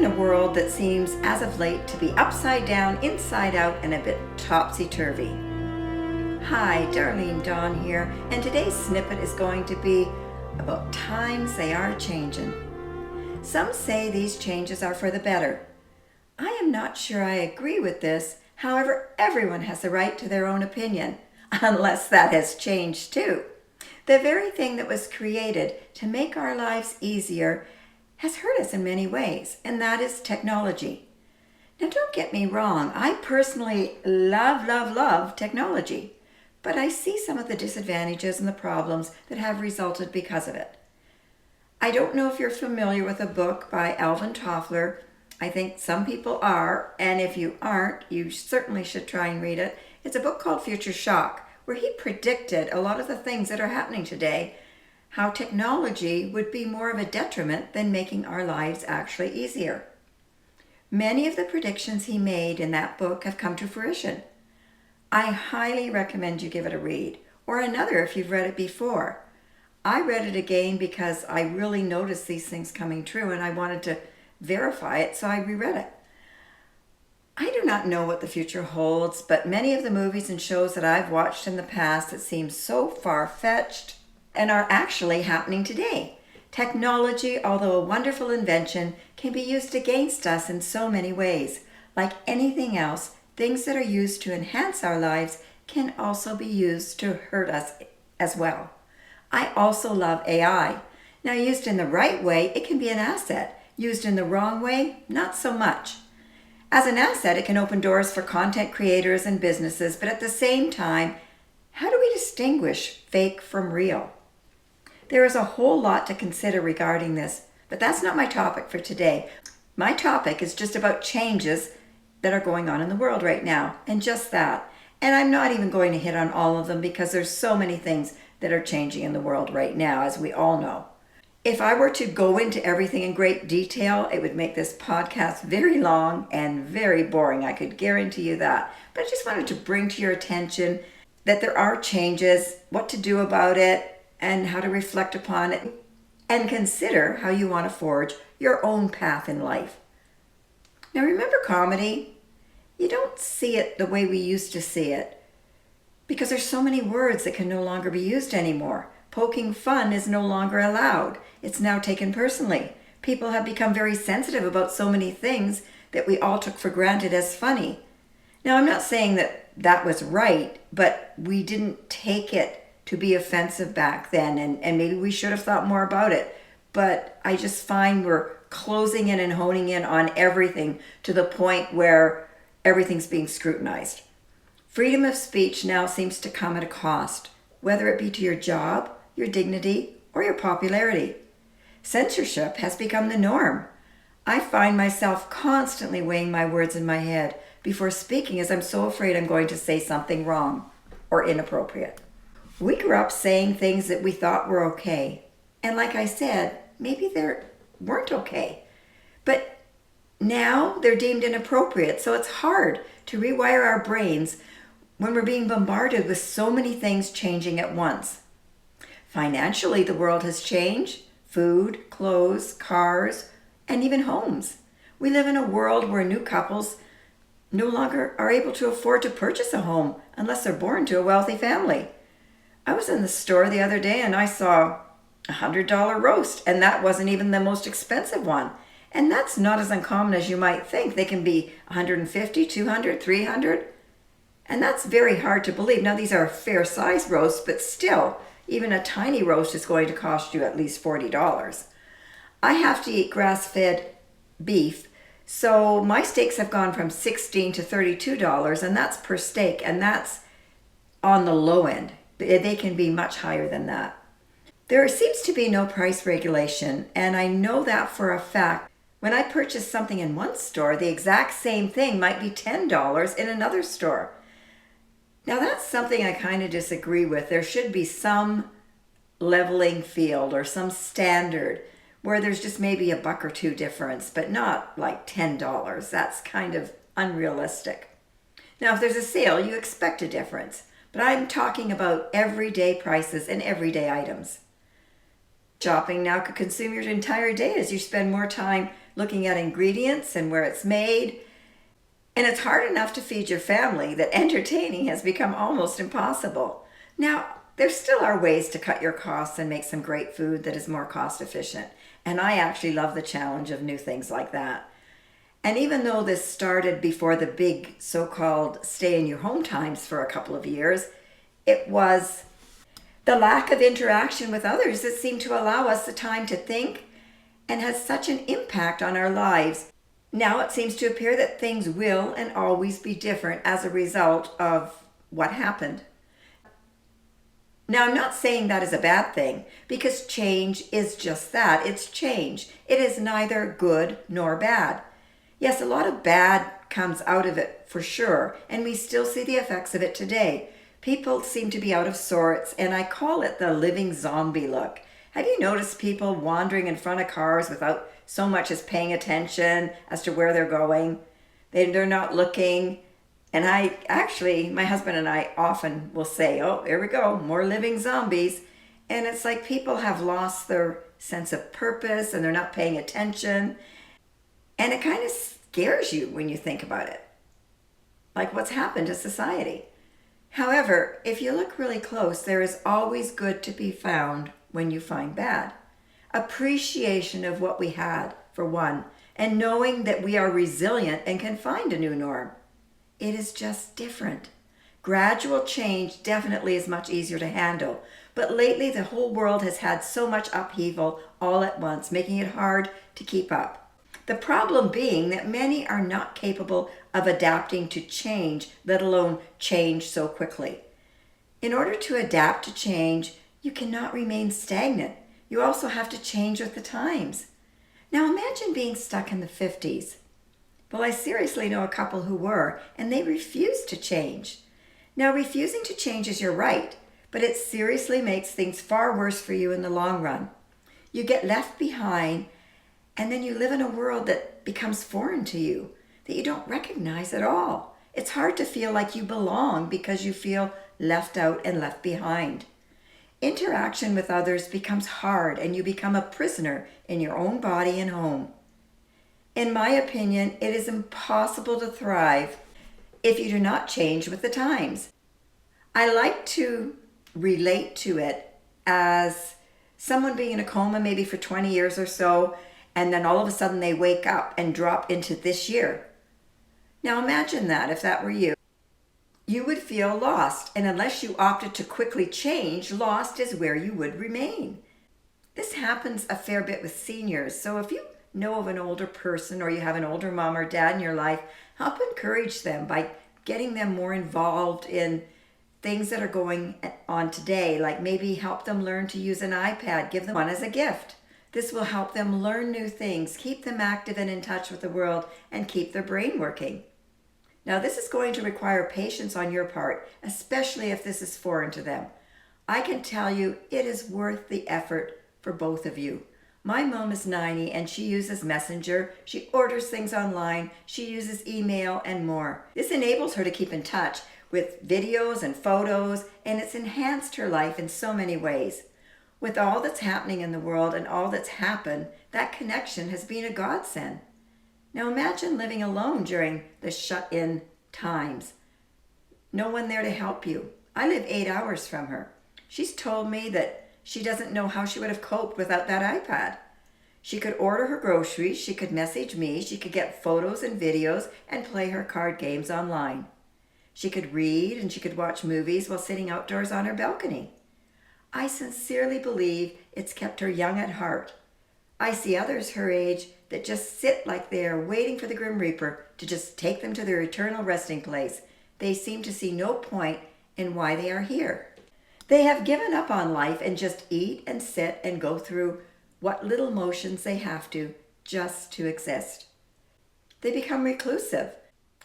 in a world that seems, as of late, to be upside down, inside out, and a bit topsy-turvy. Hi, Darlene Dawn here, and today's snippet is going to be about times they are changing. Some say these changes are for the better. I am not sure I agree with this. However, everyone has the right to their own opinion, unless that has changed too. The very thing that was created to make our lives easier has hurt us in many ways, and that is technology. Now, don't get me wrong, I personally love technology, but I see some of the disadvantages and the problems that have resulted because of it. I don't know if you're familiar with a book by Alvin Toffler. I think some people are, and if you aren't, you certainly should try and read it. It's a book called Future Shock, where he predicted a lot of the things that are happening today, how technology would be more of a detriment than making our lives actually easier. Many of the predictions he made in that book have come to fruition. I highly recommend you give it a read, or another if you've read it before. I read it again because I really noticed these things coming true and I wanted to verify it, so I reread it. I do not know what the future holds, but many of the movies and shows that I've watched in the past that seem so far-fetched and are actually happening today. Technology, although a wonderful invention, can be used against us in so many ways. Like anything else, things that are used to enhance our lives can also be used to hurt us as well. I also love AI. Now, used in the right way, it can be an asset. Used in the wrong way, not so much. As an asset, it can open doors for content creators and businesses, but at the same time, how do we distinguish fake from real? There is a whole lot to consider regarding this, but that's not my topic for today. My topic is just about changes that are going on in the world right now, and just that. And I'm not even going to hit on all of them because there's so many things that are changing in the world right now, as we all know. If I were to go into everything in great detail, it would make this podcast very long and very boring. I could guarantee you that. But I just wanted to bring to your attention that there are changes, what to do about it, and how to reflect upon it, and consider how you want to forge your own path in life. Now, remember comedy? You don't see it the way we used to see it because there's so many words that can no longer be used anymore. Poking fun is no longer allowed. It's now taken personally. People have become very sensitive about so many things that we all took for granted as funny. Now, I'm not saying that that was right, but we didn't take it to be offensive back then, and maybe we should have thought more about it. But I just find we're closing in and honing in on everything to the point where everything's being scrutinized. Freedom of speech now seems to come at a cost, whether it be to your job, your dignity, or your popularity. Censorship has become the norm. I find myself constantly weighing my words in my head before speaking as I'm so afraid I'm going to say something wrong or inappropriate. We grew up saying things that we thought were okay. And like I said, maybe they weren't okay. But now they're deemed inappropriate. So it's hard to rewire our brains when we're being bombarded with so many things changing at once. Financially, the world has changed. Food, clothes, cars, and even homes. We live in a world where new couples no longer are able to afford to purchase a home unless they're born to a wealthy family. I was in the store the other day and I saw a $100 roast, and that wasn't even the most expensive one. And that's not as uncommon as you might think. They can be $150, $200, $300. And that's very hard to believe. Now, these are fair size roasts, but still, even a tiny roast is going to cost you at least $40. I have to eat grass-fed beef, so my steaks have gone from $16 to $32, and that's per steak, and that's on the low end. They can be much higher than that. There seems to be no price regulation, and I know that for a fact. When I purchase something in one store, the exact same thing might be $10 in another store. Now, that's something I kind of disagree with. There should be some leveling field or some standard where there's just maybe a buck or two difference, but not like $10. That's kind of unrealistic. Now, if there's a sale, you expect a difference. But I'm talking about everyday prices and everyday items. Shopping now could consume your entire day as you spend more time looking at ingredients and where it's made. And it's hard enough to feed your family that entertaining has become almost impossible. Now, there still are ways to cut your costs and make some great food that is more cost efficient. And I actually love the challenge of new things like that. And even though this started before the big so-called stay in your home times for a couple of years, it was the lack of interaction with others that seemed to allow us the time to think and has such an impact on our lives. Now it seems to appear that things will and always be different as a result of what happened. Now, I'm not saying that is a bad thing, because change is just that. It's change. It is neither good nor bad. Yes, a lot of bad comes out of it for sure, and we still see the effects of it today. People seem to be out of sorts, and I call it the living zombie look. Have you noticed people wandering in front of cars without so much as paying attention as to where they're going? They're not looking. And my husband and I often will say, oh, here we go, more living zombies. And it's like people have lost their sense of purpose and they're not paying attention. And it kind of scares you when you think about it, like what's happened to society. However, if you look really close, there is always good to be found when you find bad. Appreciation of what we had, for one, and knowing that we are resilient and can find a new norm. It is just different. Gradual change definitely is much easier to handle, but lately the whole world has had so much upheaval all at once, making it hard to keep up. The problem being that many are not capable of adapting to change, let alone change so quickly. In order to adapt to change, you cannot remain stagnant. You also have to change with the times. Now imagine being stuck in the 50s. Well, I seriously know a couple who were, and they refused to change. Now, refusing to change is your right, but it seriously makes things far worse for you in the long run. You get left behind, and then you live in a world that becomes foreign to you, that you don't recognize at all. It's hard to feel like you belong because you feel left out and left behind. Interaction with others becomes hard, and you become a prisoner in your own body and home. In my opinion, it is impossible to thrive if you do not change with the times. I like to relate to it as someone being in a coma maybe for 20 years or so, and then all of a sudden they wake up and drop into this year. Now imagine that if that were you. You would feel lost, and unless you opted to quickly change, lost is where you would remain. This happens a fair bit with seniors, so if you know of an older person or you have an older mom or dad in your life, help encourage them by getting them more involved in things that are going on today, like maybe help them learn to use an iPad, give them one as a gift. This will help them learn new things, keep them active and in touch with the world, and keep their brain working. Now, this is going to require patience on your part, especially if this is foreign to them. I can tell you it is worth the effort for both of you. My mom is 90 and she uses Messenger, she orders things online, she uses email and more. This enables her to keep in touch with videos and photos, and it's enhanced her life in so many ways. With all that's happening in the world and all that's happened, that connection has been a godsend. Now imagine living alone during the shut-in times. No one there to help you. I live 8 hours from her. She's told me that she doesn't know how she would have coped without that iPad. She could order her groceries, she could message me, she could get photos and videos and play her card games online. She could read and she could watch movies while sitting outdoors on her balcony. I sincerely believe it's kept her young at heart. I see others her age that just sit like they are waiting for the Grim Reaper to just take them to their eternal resting place. They seem to see no point in why they are here. They have given up on life and just eat and sit and go through what little motions they have to just to exist. They become reclusive.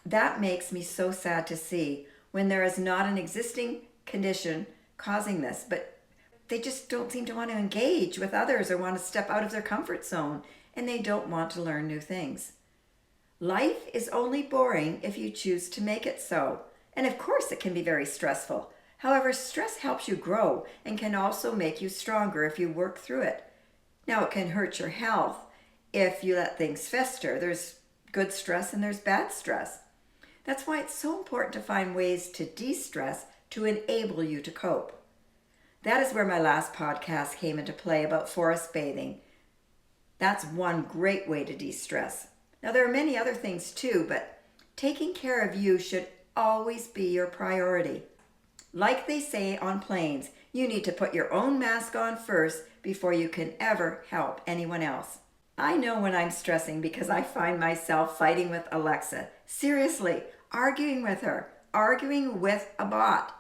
That makes me so sad to see when there is not an existing condition causing this, but they just don't seem to want to engage with others or want to step out of their comfort zone, and they don't want to learn new things. Life is only boring if you choose to make it so, and of course it can be very stressful. However, stress helps you grow and can also make you stronger if you work through it. Now, it can hurt your health if you let things fester. There's good stress and there's bad stress. That's why it's so important to find ways to de-stress to enable you to cope. That is where my last podcast came into play about forest bathing. That's one great way to de-stress. Now, there are many other things too, but taking care of you should always be your priority. Like they say on planes, you need to put your own mask on first before you can ever help anyone else. I know when I'm stressing because I find myself fighting with Alexa. Seriously, arguing with her, arguing with a bot.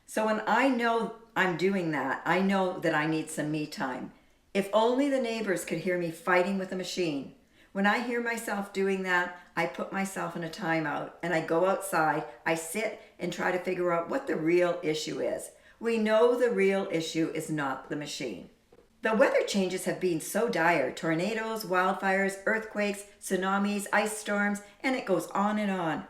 So when I know I'm doing that, I know that I need some me time. If only the neighbors could hear me fighting with a machine. When I hear myself doing that, I put myself in a timeout and I go outside, I sit and try to figure out what the real issue is. We know the real issue is not the machine. The weather changes have been so dire: tornadoes, wildfires, earthquakes, tsunamis, ice storms, and it goes on and on.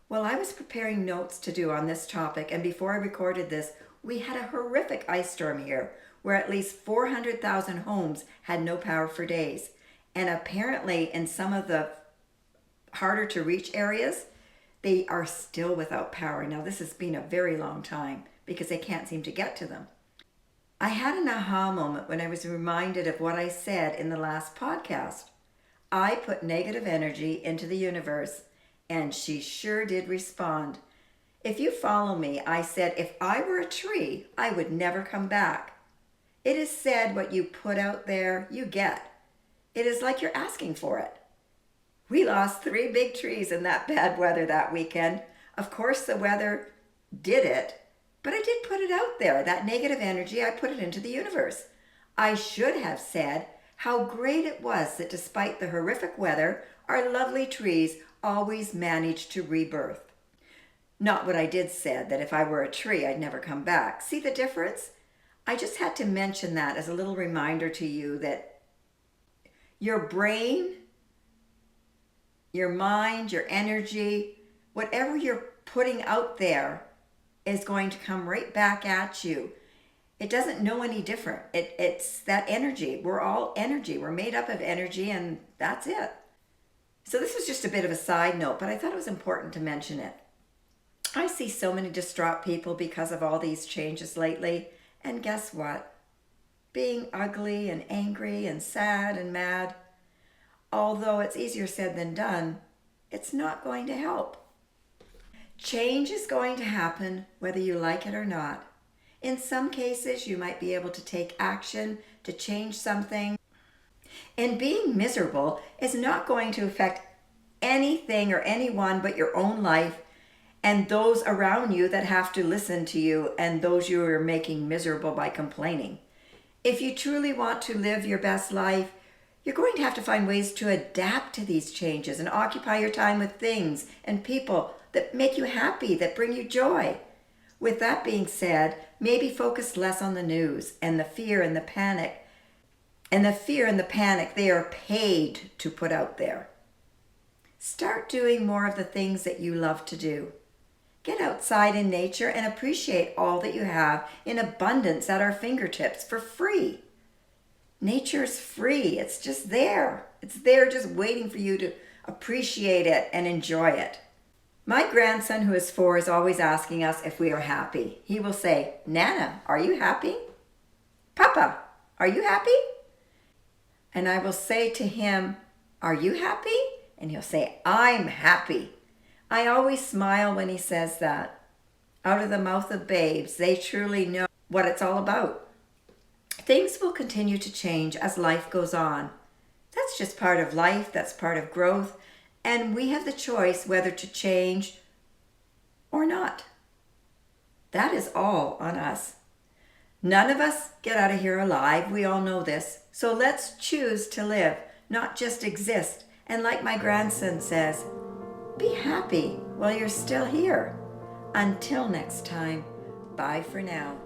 Well, I was preparing notes to do on this topic, and before I recorded this, we had a horrific ice storm here where at least 400,000 homes had no power for days. And apparently in some of the harder to reach areas, they are still without power. Now, this has been a very long time because they can't seem to get to them. I had an aha moment when I was reminded of what I said in the last podcast. I put negative energy into the universe, and she sure did respond. If you follow me, I said if I were a tree, I would never come back. It is said what you put out there, you get. It is like you're asking for it. We lost 3 big trees in that bad weather that weekend. Of course, the weather did it, but I did put it out there. That negative energy, I put it into the universe. I should have said how great it was that despite the horrific weather, our lovely trees always managed to rebirth. Not what I did said, that if I were a tree, I'd never come back. See the difference? I just had to mention that as a little reminder to you that your brain, your mind, your energy, whatever you're putting out there is going to come right back at you. It doesn't know any different. It's that energy. We're all energy. We're made up of energy, and that's it. So this was just a bit of a side note, but I thought it was important to mention it. I see so many distraught people because of all these changes lately, and guess what? Being ugly and angry and sad and mad, although it's easier said than done, it's not going to help. Change is going to happen whether you like it or not. In some cases, you might be able to take action to change something. And being miserable is not going to affect anything or anyone but your own life and those around you that have to listen to you and those you are making miserable by complaining. If you truly want to live your best life, you're going to have to find ways to adapt to these changes and occupy your time with things and people that make you happy, that bring you joy. With that being said, maybe focus less on the news and the fear and the panic. And the fear and the panic they are paid to put out there. Start doing more of the things that you love to do. Get outside in nature and appreciate all that you have in abundance at our fingertips for free. Nature's free. It's just there. It's there just waiting for you to appreciate it and enjoy it. My grandson, who is 4, is always asking us if we are happy. He will say, "Nana, are you happy? Papa, are you happy?" And I will say to him, "Are you happy?" And he'll say, "I'm happy." I always smile when he says that. Out of the mouth of babes, they truly know what it's all about. Things will continue to change as life goes on. That's just part of life, that's part of growth, and we have the choice whether to change or not. That is all on us. None of us get out of here alive, we all know this. So let's choose to live, not just exist. And like my grandson says, be happy while you're still here. Until next time, bye for now.